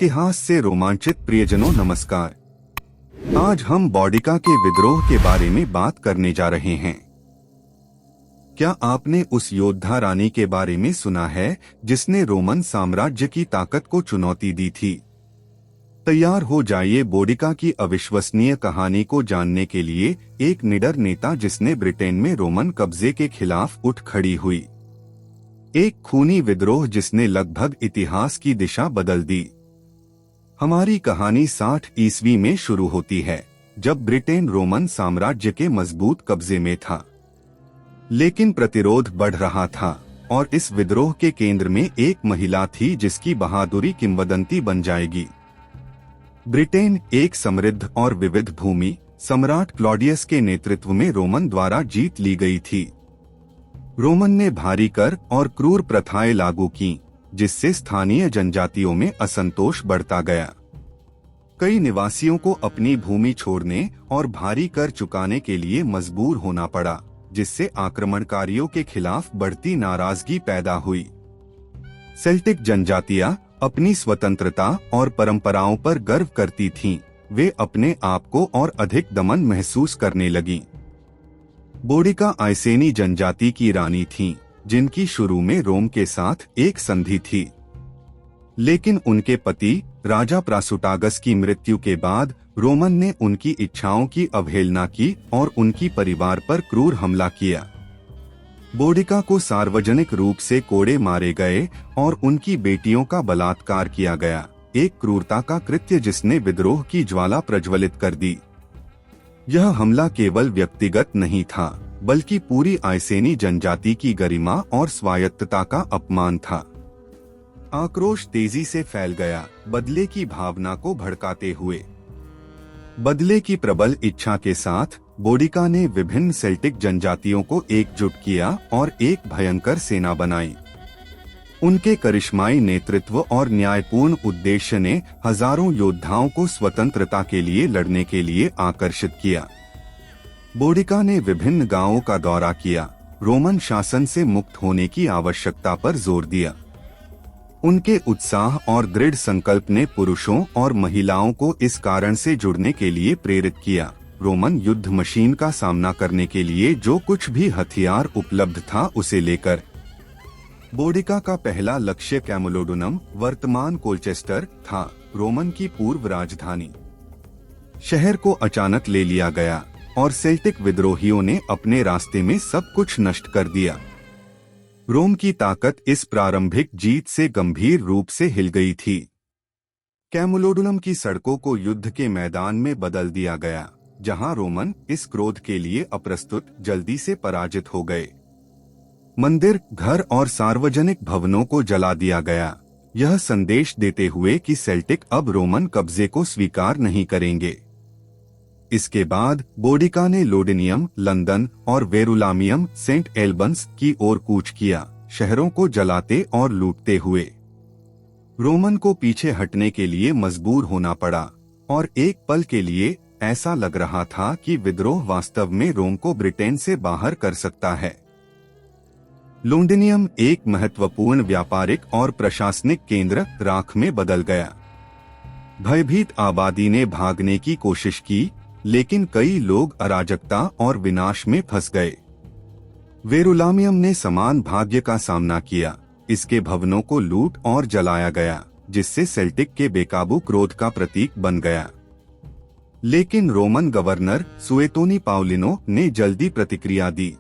इतिहास से रोमांचित प्रियजनों नमस्कार। आज हम बौडिका के विद्रोह के बारे में बात करने जा रहे हैं। क्या आपने उस योद्धा रानी के बारे में सुना है जिसने रोमन साम्राज्य की ताकत को चुनौती दी थी? तैयार हो जाइए बौडिका की अविश्वसनीय कहानी को जानने के लिए, एक निडर नेता जिसने ब्रिटेन में रोमन कब्जे के खिलाफ उठ खड़ी हुई। एक खूनी विद्रोह जिसने लगभग इतिहास की दिशा बदल दी। हमारी कहानी 60 ईस्वी में शुरू होती है, जब ब्रिटेन रोमन साम्राज्य के मजबूत कब्जे में था। लेकिन प्रतिरोध बढ़ रहा था और इस विद्रोह के केंद्र में एक महिला थी जिसकी बहादुरी किंवदंती बन जाएगी। ब्रिटेन एक समृद्ध और विविध भूमि सम्राट क्लॉडियस के नेतृत्व में रोमन द्वारा जीत ली गई थी। रोमन ने भारी कर और क्रूर प्रथाएं लागू की, जिससे स्थानीय जनजातियों में असंतोष बढ़ता गया। कई निवासियों को अपनी भूमि छोड़ने और भारी कर चुकाने के लिए मजबूर होना पड़ा, जिससे आक्रमणकारियों के खिलाफ बढ़ती नाराजगी पैदा हुई। सेल्टिक जनजातियां अपनी स्वतंत्रता और परंपराओं पर गर्व करती थीं। वे अपने आप को और अधिक दमन महसूस करने लगीं। बौडिका आइसेनी जनजाति की रानी थीं, जिनकी शुरू में रोम के साथ एक संधि थी। लेकिन उनके पति राजा प्रासुटागस की मृत्यु के बाद रोमन ने उनकी इच्छाओं की अवहेलना की और उनकी परिवार पर क्रूर हमला किया। बौडिका को सार्वजनिक रूप से कोड़े मारे गए और उनकी बेटियों का बलात्कार किया गया, एक क्रूरता का कृत्य जिसने विद्रोह की ज्वाला प्रज्वलित कर दी। यह हमला केवल व्यक्तिगत नहीं था, बल्कि पूरी आइसेनी जनजाति की गरिमा और स्वायत्तता का अपमान था। आक्रोश तेजी से फैल गया, बदले की भावना को भड़काते हुए। बदले की प्रबल इच्छा के साथ बौडिका ने विभिन्न सेल्टिक जनजातियों को एकजुट किया और एक भयंकर सेना बनाई। उनके करिश्माई नेतृत्व और न्यायपूर्ण उद्देश्य ने हजारों योद्धाओं को स्वतंत्रता के लिए लड़ने के लिए आकर्षित किया। बौडिका ने विभिन्न गांवों का दौरा किया, रोमन शासन से मुक्त होने की आवश्यकता पर जोर दिया। उनके उत्साह और दृढ़ संकल्प ने पुरुषों और महिलाओं को इस कारण से जुड़ने के लिए प्रेरित किया। रोमन युद्ध मशीन का सामना करने के लिए जो कुछ भी हथियार उपलब्ध था उसे लेकर बौडिका का पहला लक्ष्य कैमुलोडुनम, वर्तमान कोलचेस्टर, था। रोमन की पूर्व राजधानी शहर को अचानक ले लिया गया और सेल्टिक विद्रोहियों ने अपने रास्ते में सब कुछ नष्ट कर दिया। रोम की ताकत इस प्रारंभिक जीत से गंभीर रूप से हिल गई थी। कैमुलोडुनम की सड़कों को युद्ध के मैदान में बदल दिया गया, जहां रोमन इस क्रोध के लिए अप्रस्तुत जल्दी से पराजित हो गए। मंदिर, घर और सार्वजनिक भवनों को जला दिया गया, यह संदेश देते हुए कि सेल्टिक अब रोमन कब्जे को स्वीकार नहीं करेंगे। इसके बाद बौडिका ने लोडिनियम, लंदन और वेरुलामियम, सेंट एल्बन्स की ओर कूच किया, शहरों को जलाते और लूटते हुए। रोमन को पीछे हटने के लिए मजबूर होना पड़ा और एक पल के लिए ऐसा लग रहा था कि विद्रोह वास्तव में रोम को ब्रिटेन से बाहर कर सकता है। लोडिनियम एक महत्वपूर्ण व्यापारिक और प्रशासनिक केंद्र राख में बदल गया। भयभीत आबादी ने भागने की कोशिश की, लेकिन कई लोग अराजकता और विनाश में फंस गए। वेरुलामियम ने समान भाग्य का सामना किया, इसके भवनों को लूट और जलाया गया, जिससे सेल्टिक के बेकाबू क्रोध का प्रतीक बन गया। लेकिन रोमन गवर्नर सुएतोनी पाउलिनो ने जल्दी प्रतिक्रिया दी।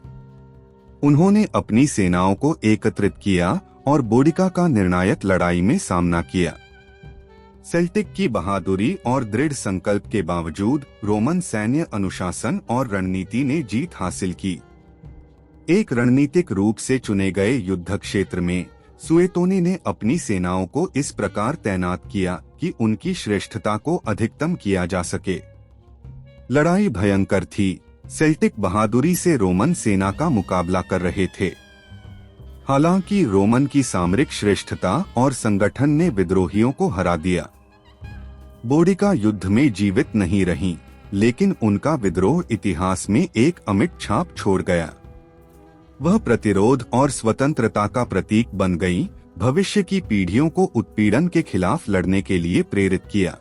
उन्होंने अपनी सेनाओं को एकत्रित किया और बौडिका का निर्णायक लड़ाई में सामना किया। सेल्टिक की बहादुरी और दृढ़ संकल्प के बावजूद रोमन सैन्य अनुशासन और रणनीति ने जीत हासिल की। एक रणनीतिक रूप से चुने गए युद्ध क्षेत्र में सुएतोनी ने अपनी सेनाओं को इस प्रकार तैनात किया कि उनकी श्रेष्ठता को अधिकतम किया जा सके। लड़ाई भयंकर थी। सेल्टिक बहादुरी से रोमन सेना का मुकाबला कर रहे थे। हालांकि रोमन की सामरिक श्रेष्ठता और संगठन ने विद्रोहियों को हरा दिया। बौडिका युद्ध में जीवित नहीं रहीं, लेकिन उनका विद्रोह इतिहास में एक अमिट छाप छोड़ गया। वह प्रतिरोध और स्वतंत्रता का प्रतीक बन गईं, भविष्य की पीढ़ियों को उत्पीड़न के खिलाफ लड़ने के लिए प्रेरित किया।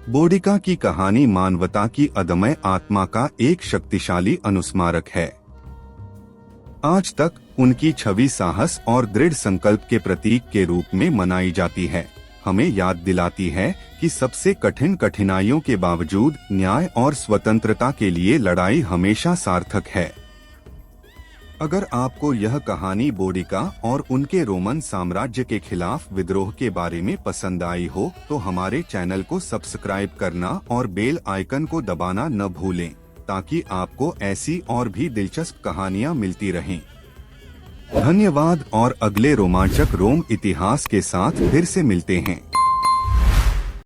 बोडिका की कहानी मानवता की अदम्य आत्मा का एक शक्तिशाली अनुस्मारक है। आज तक उनकी छवि साहस और दृढ़ संकल्प के प्रतीक के रूप में मनाई जाती है। हमें याद दिलाती है कि सबसे कठिन कठिनाइयों के बावजूद न्याय और स्वतंत्रता के लिए लड़ाई हमेशा सार्थक है। अगर आपको यह कहानी बोडिका और उनके रोमन साम्राज्य के खिलाफ विद्रोह के बारे में पसंद आई हो तो हमारे चैनल को सब्सक्राइब करना और बेल आइकन को दबाना न भूलें, ताकि आपको ऐसी और भी दिलचस्प कहानियां मिलती रहें। धन्यवाद और अगले रोमांचक रोम इतिहास के साथ फिर से मिलते हैं।